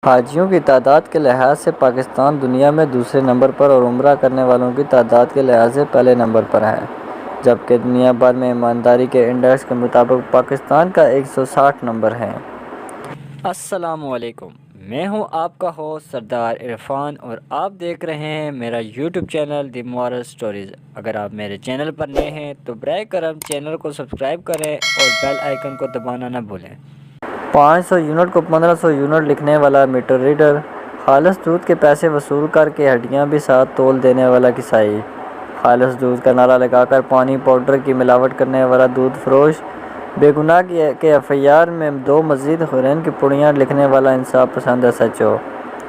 حاجیوں کی تعداد کے لحاظ سے پاکستان دنیا میں دوسرے نمبر پر اور عمرہ کرنے والوں کی تعداد کے لحاظ سے پہلے نمبر پر ہے، جبکہ دنیا بھر میں ایمانداری کے انڈیکس کے مطابق پاکستان کا 160 نمبر ہے۔ السلام علیکم، میں ہوں آپ کا ہوسٹ سردار عرفان اور آپ دیکھ رہے ہیں میرا یوٹیوب چینل دی مورل سٹوریز۔ اگر آپ میرے چینل پر نئے ہیں تو برائے کرم چینل کو سبسکرائب کریں اور بیل آئیکن کو دبانا نہ بھولیں۔ 500 یونٹ کو 1500 یونٹ لکھنے والا میٹر ریڈر، خالص دودھ کے پیسے وصول کر کے ہڈیاں بھی ساتھ تول دینے والا کسائی، خالص دودھ کا نعرہ لگا کر پانی پاؤڈر کی ملاوٹ کرنے والا دودھ فروش، بے گناہ کے ایف آئی آر میں 2 مزید ہیروئن کی پڑیاں لکھنے والا انصاف پسند ایس ایچ او،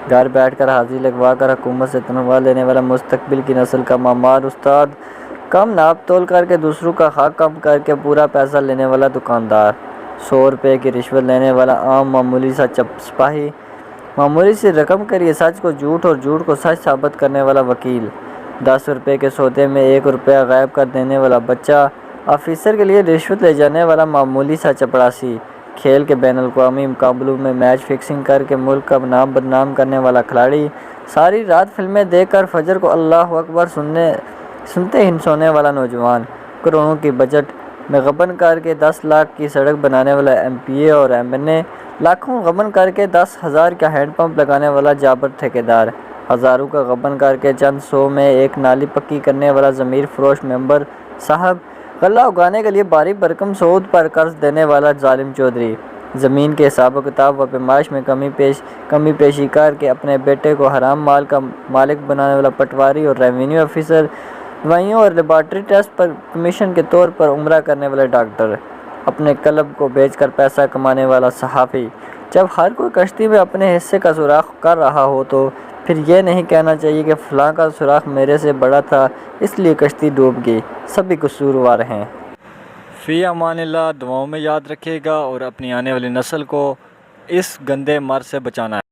گھر بیٹھ کر حاضری لگوا کر حکومت سے تنخواہ لینے والا مستقبل کی نسل کا معمار استاد، کم ناپ تول کر کے دوسروں کا حق کم کر کے پورا پیسہ لینے والا دکاندار، 100 روپے کی رشوت لینے والا عام معمولی سا سپاہی، معمولی سی رقم کے لیے سچ کو جھوٹ اور جھوٹ کو سچ ثابت کرنے والا وکیل، 10 روپے کے سودے میں 1 روپیہ غائب کر دینے والا بچہ، آفیسر کے لیے رشوت لے جانے والا معمولی سا چپڑاسی، کھیل کے بین الاقوامی مقابلوں میں میچ فکسنگ کر کے ملک کا نام بدنام کرنے والا کھلاڑی، ساری رات فلمیں دیکھ کر فجر کو اللہ اکبر سنتے ہی سونے والا نوجوان، کروڑوں کی بجٹ میں غبن کر کے 10 لاکھ کی سڑک بنانے والا ایم پی اے اور ایم این اے، لاکھوں غبن کر کے 10,000 کا ہینڈ پمپ لگانے والا جابر ٹھیکیدار، ہزاروں کا غبن کر کے چند سو میں ایک نالی پکی کرنے والا ضمیر فروش ممبر صاحب، غلہ اگانے کے لیے بھاری بھرکم سود پر قرض دینے والا ظالم چودھری، زمین کے حساب و کتاب و پیمائش میں کمی پیشی کر کے اپنے بیٹے کو حرام مال کا مالک بنانے والا پٹواری اور ریونیو آفیسر، دوائیوں اور لیبارٹری ٹیسٹ پر کمیشن کے طور پر عمرہ کرنے والا ڈاکٹر، اپنے قلب کو بیچ کر پیسہ کمانے والا صحافی، جب ہر کوئی کشتی میں اپنے حصے کا سوراخ کر رہا ہو تو پھر یہ نہیں کہنا چاہیے کہ فلاں کا سوراخ میرے سے بڑا تھا اس لیے کشتی ڈوب گئی، سبھی قصوروار ہیں۔ فی امان اللہ، دعاؤں میں یاد رکھیے گا اور اپنی آنے والی نسل کو اس گندے مرض سے بچانا ہے۔